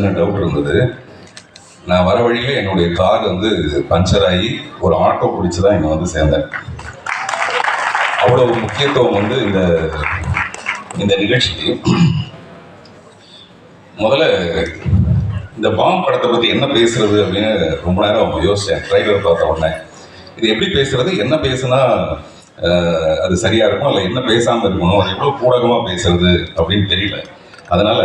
சின்ன டவுட் இருந்தது. நான் வர வழியில் என்னுடைய கார் வந்து பஞ்சர் ஆகி ஒரு ஆட்டோ பிடிச்சி தான் இங்கே வந்து சேர்ந்தேன். அவ்வளோ முக்கியத்துவம் வந்து இந்த நிகழ்ச்சிக்கு. முதல்ல இந்த பாம் படத்தை பற்றி என்ன பேசுறது அப்படின்னு ரொம்ப நேரம் யோசித்தேன். ட்ரைலர் பார்த்த உடனே இது எப்படி பேசுறது, என்ன பேசுனா அது சரியா இருக்கும், இல்லை என்ன பேசாமல் இருக்கணும், அது எவ்வளோ பூடகமாக பேசுறது அப்படின்னு தெரியல. அதனால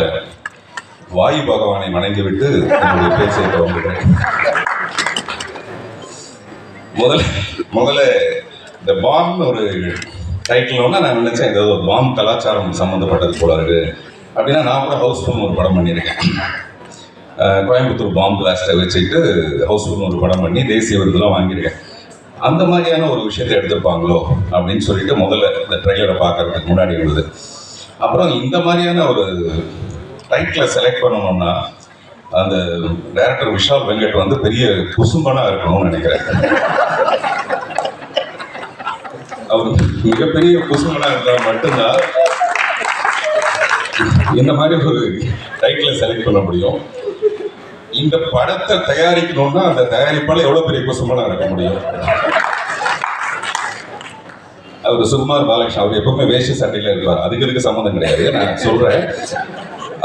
வாயு பகவானை வணங்கி விட்டு என்னுடைய பேச்சை தொடங்குகிறேன். முதல்ல இந்த பாம்னு ஒரு டைட்டில் நான் நினைச்சேன் ஏதாவது ஒரு பாம் கலாச்சாரம் சம்மந்தப்பட்டது போல இருக்கு அப்படின்னா. நான் கூட ஹவுஸ்ஃபுல்னு ஒரு படம் பண்ணியிருக்கேன். கோயம்புத்தூர் பாம் பிளாஸ்டை வச்சுக்கிட்டு ஹவுஸ்ஃபுல்னு ஒரு படம் பண்ணி தேசிய விருதுலாம் வாங்கியிருக்கேன். அந்த மாதிரியான ஒரு விஷயத்தை எடுத்திருப்பாங்களோ அப்படின்னு சொல்லிட்டு முதல்ல இந்த ட்ரெய்லரை பார்க்கறதுக்கு முன்னாடி இருந்தது. அப்புறம் இந்த மாதிரியான ஒரு டைட்டில் செலக்ட் பண்ணணும்னா அந்த டைரக்டர் விஷால் வெங்கட் வந்து பெரிய குசும்பனா இருக்கணும்னு நினைக்கிறேன். அவர் மிகப்பெரிய குசும்பனா இருந்தால் மட்டும்தான் இந்த மாதிரி ஒரு டைட்டிலை செலக்ட் பண்ண முடியும். இந்த படத்தை தயாரிக்கணும்னா அந்த தயாரிப்பால எவ்வளவு பெரிய குசும்பனா இருக்க முடியும். அவர் சுகுமார் பாலகிருஷ்ணன், அவர் எப்பவுமே வேஷ்டி சட்டையில இருப்பார். அதுக்கு சம்மந்தம் கிடையாது. நான் சொல்றேன்,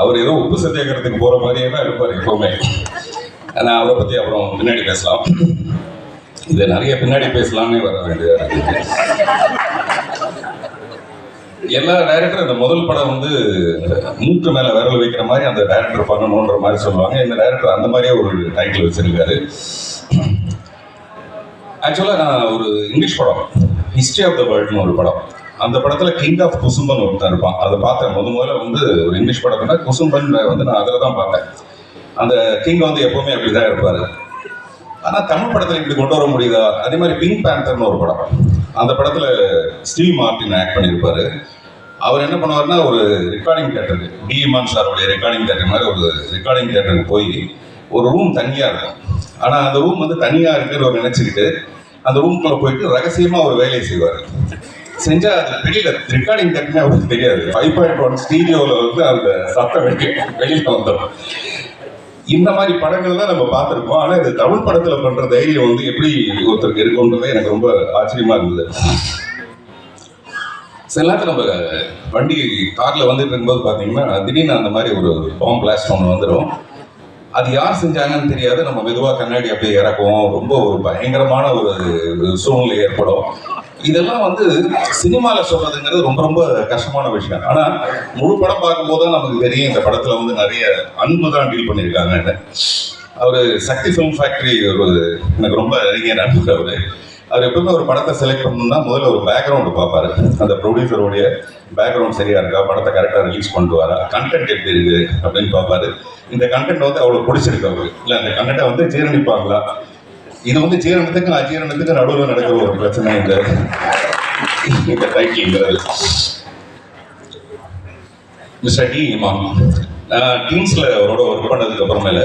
அவர் ஏதோ உப்பு சத்தியாகிறதுக்கு போற மாதிரியே தான் இருப்பார் எப்பவுமே. நான் அவரை பத்தி அப்புறம் பின்னாடி பேசலாம். இதை நிறைய பின்னாடி பேசலாம்னே வர வேண்டியதா இருக்கு. எல்லா டைரக்டரும் இந்த முதல் படம் வந்து மூக்கு மேல விரல் வைக்கிற மாதிரி அந்த டைரக்டர் பண்ணணுன்ற மாதிரி சொல்லுவாங்க. இந்த டைரக்டர் அந்த மாதிரியே ஒரு டைட்டில் வச்சிருக்காரு. ஆக்சுவலா நான் ஒரு இங்கிலீஷ் படம் ஹிஸ்டரி ஆஃப் த வேர்ல்டுன்னு ஒரு படம், அந்த படத்துல கிங் ஆஃப் குசும்பன் ஒருத்தன் இருப்பான். அதை பார்த்தேன் முதல்ல வந்து ஒரு இங்கிலீஷ் படம்னா குசும்பன் வந்து நான் அதில் தான் பார்த்தேன். அந்த கிங் வந்து எப்பவுமே அப்படிதான் இருப்பாரு. ஆனால் தமிழ் படத்தில் இப்படி கொண்டு வர முடியுதா? அதே மாதிரி பிங்க் பேந்தர்னு ஒரு படம், அந்த படத்தில் ஸ்டீவ் மார்ட்டின் ஆக்ட் பண்ணியிருப்பாரு. அவர் என்ன பண்ணுவார்னா ஒரு ரெக்கார்டிங் தியேட்டருக்கு, டி இமான் சாருடைய ரெக்கார்டிங் தியேட்டர் மாதிரி ஒரு ரெக்கார்டிங் தியேட்டருக்கு போய் ஒரு ரூம் தனியாக இருக்கும். ஆனால் அந்த ரூம் வந்து தனியாக இருக்குன்னு ஒரு நினச்சிக்கிட்டு அந்த ரூம்குள்ளே போயிட்டு ரகசியமாக ஒரு வேலையை செய்வார். செஞ்சால் அது வெளியில் ரெக்கார்டிங் தியேட்டர்னே அவருக்கு தெரியாது. 5.1 ஸ்டீரியோவில் வந்து அந்த சத்தம் வெளியில் வந்துடும். இந்த மாதிரி படங்கள் தான் நம்ம பார்த்துருக்கோம். ஆனால் இது தமிழ் படத்தில் பண்ணுற தைரியம் வந்து எப்படி ஒருத்தருக்கு இருக்குன்றதே எனக்கு ரொம்ப ஆச்சரியமா இருந்தது. சில நேரத்தில் நம்ம வண்டி காரில் வந்துட்டு இருக்கும்போது பார்த்தீங்கன்னா திடீர்னு அந்த மாதிரி ஒரு பாம் பிளாஸ்ட் ஒன்று வந்துடும். அது யார் செஞ்சாங்கன்னு தெரியாது. நம்ம மெதுவாக கண்ணாடி அப்படியே இறக்குவோம். ரொம்ப ஒரு பயங்கரமான ஒரு சூழ்நிலை ஏற்படும். இதெல்லாம் வந்து சினிமாவில் சொல்றதுங்கிறது ரொம்ப ரொம்ப கஷ்டமான விஷயம். ஆனால் முழு படம் பார்க்கும்போது தான் நமக்கு தெரியும் இந்த படத்தில் வந்து நிறைய அன்பு தான் டீல் பண்ணியிருக்காங்க. அவர் சக்தி ஃபிலிம் ஃபேக்டரி ஒரு எனக்கு ரொம்ப நெருங்கிய நண்பர். அவர் எப்பவுமே ஒரு படத்தை செலக்ட் பண்ணணும்னா முதல்ல ஒரு பேக்ரவுண்டு பார்ப்பாரு. அந்த ப்ரொடியூசருடைய பேக்ரவுண்ட் சரியா இருக்கா, படத்தை கரெக்டாக ரிலீஸ் பண்ணிட்டு வரா, கண்டென்ட் எப்படி இருக்கு அப்படின்னு பார்ப்பாரு. இந்த கண்டென்ட் வந்து அவ்வளோ பிடிச்சிருக்கு அவருக்கு, இல்லை அந்த கண்டென்ட்டை வந்து ஜீரணிப்பாங்களா. இது வந்து ஜீரணத்துக்கு அஜீரணத்துக்கு நடுவில் நடக்கிற ஒரு பிரச்சனை இந்த டைட்டில்ங்கிறது. மிஸ்டர் டி இமான், நான் டீம்ஸ்ல அவரோட ஒர்க் பண்ணதுக்கு அப்புறமேல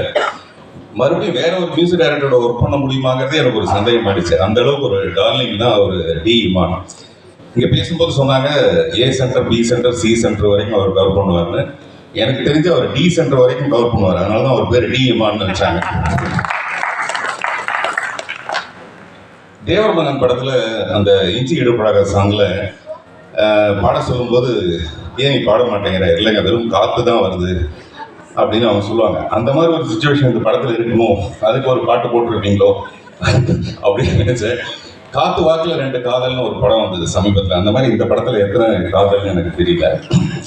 மறுபடியும் வேற ஒரு மியூசிக் டைரக்டரோட ஒர்க் பண்ண முடியுமாங்கிறதே எனக்கு ஒரு சந்தேகம் ஆயிடுச்சு. அந்த அளவுக்கு ஒரு டார்லிங் தான் அவர் டி இமான். இங்க பேசும்போது சொன்னாங்க A center, B center, C center வரைக்கும் அவர் கவர் பண்ணுவார்னு. எனக்கு தெரிஞ்சு அவர் டி சென்டர் வரைக்கும் கவர் பண்ணுவார். அதனாலதான் அவர் பேர் டி இமான் நினைச்சாங்க. தேவர் மகன் படத்துல அந்த இஞ்சி இடுப்பழக சாங்ல பாட சொல்லும்போது ஏன் நீ பாட மாட்டேங்கிற, இல்லைங்க வெறும் காத்து தான் வருது அப்படின்னு அவங்க சொல்லுவாங்க. அந்த மாதிரி ஒரு சுச்சுவேஷன் இந்த படத்துல இருக்குமோ, அதுக்கு ஒரு பாட்டு போட்டிருப்பீங்களோ அப்படின்னு நினைச்சேன். காத்து வாக்கில் 2 காதல்னு ஒரு படம் வந்தது சமீபத்தில். அந்த மாதிரி இந்த படத்துல எத்தனை காதல்னு எனக்கு தெரியல,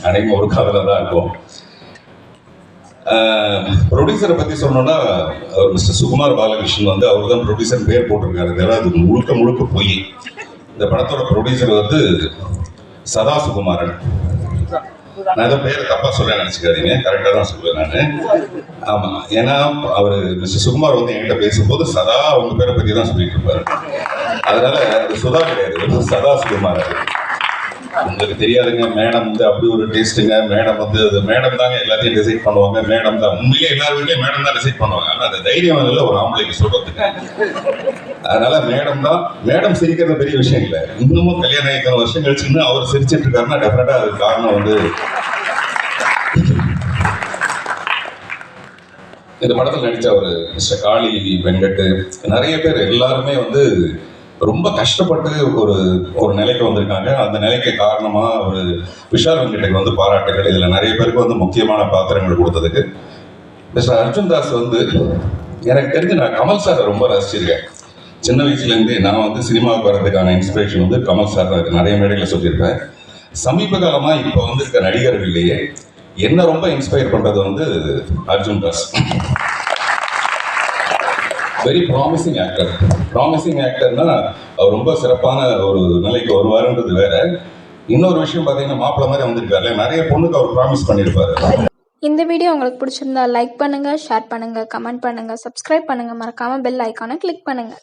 அனைவரும் ஒரு காதலாக தான் இருக்கும். ப்ரொடியூசரை பற்றி சொன்னோன்னா அவர் மிஸ்டர் சுகுமார் பாலகிருஷ்ணன் வந்து அவர் தான் ப்ரொடியூசர் பேர் போட்டிருக்காரு. அதெல்லாம் அது முழுக்க போய் இந்த படத்தோட ப்ரொடியூசர் வந்து சதா சுகுமாரன். நான் ஏதோ பேரை தப்பா சொல்ல நினைச்சுக்காதீங்க, கரெக்டாக தான் சொல்லுவேன் நான். ஆமாம், ஏன்னா அவர் மிஸ்டர் சுகுமார் வந்து என்கிட்ட பேசும்போது சதா அவங்க பேரை பற்றி தான் சொல்லிட்டு இருப்பாரு. அதனால அது சுதா கிடையாது, சதா சுகுமார். உங்களுக்கு தெரியாதுங்க, மேடம் வந்து அப்படி ஒரு டேஸ்ட்டுங்க. மேடம் வந்து அது மேடம் தாங்க எல்லாத்தையும் டிசைட் பண்ணுவாங்க. மேடம் தான் உண்மையிலே எல்லார் வீட்லையும் மேடம் தான் டிசைட் பண்ணுவாங்க. ஆனால் அந்த தைரியம் இல்லை ஒரு ஆம்பளைக்கு சொல்றதுக்கு. அதனால மேடம் தான். மேடம் சிரிக்கிறது பெரிய விஷயம் இல்லை. இன்னமும் கல்யாணம் இத்தனை வருஷம் கழிச்சு இன்னும் அவர் சிரிச்சிட்டு இருக்காருன்னா டெஃபினட்டா அதுக்கு காரணம் வந்து இந்த படத்தில் நடித்த ஒரு மிஸ்டர் காளி வெங்கட், நிறைய பேர் எல்லாருமே வந்து ரொம்ப கஷ்டப்பட்டு ஒரு ஒரு நிலைக்கு வந்திருக்காங்க. அந்த நிலைக்கு காரணமா ஒரு விஷால் வெங்கட்டுக்கு வந்து பாராட்டுகள். இதுல நிறைய பேருக்கு வந்து முக்கியமான பாத்திரங்கள் கொடுத்ததுக்கு. மிஸ்டர் அர்ஜுன் தாஸ் வந்து எனக்கு தெரிஞ்சு நான் கமல் சாரை ரொம்ப ரசிச்சிருக்கேன். சின்ன வயசுலேருந்தே நான் வந்து சினிமாவுக்கு வர்றதுக்கான இன்ஸ்பிரேஷன் வந்து கமல் சார் தான். நிறைய மேடைகளில் சொல்லியிருப்பேன். சமீப காலமாக இப்போ வந்திருக்க நடிகர்கள்லேயே என்ன ரொம்ப இன்ஸ்பயர் பண்ணுறது வந்து Arjun Das. Very promising actor. Promising ஆக்டர்னா அவர் ரொம்ப சிறப்பான ஒரு நிலைக்கு வருவாருன்றது வேற. இன்னொரு விஷயம் பார்த்தீங்கன்னா மாப்பிள்ளை மாதிரி வந்திருக்காரு. நிறைய பொண்ணுக்கு அவர் ப்ராமிஸ் பண்ணியிருப்பாரு. இந்த வீடியோ உங்களுக்கு பிடிச்சிருந்தா லைக் பண்ணுங்க, ஷேர் பண்ணுங்க, கமெண்ட் பண்ணுங்க, சப்ஸ்கிரைப் பண்ணுங்க, மறக்காம பெல் ஐக்கானை கிளிக் பண்ணுங்க.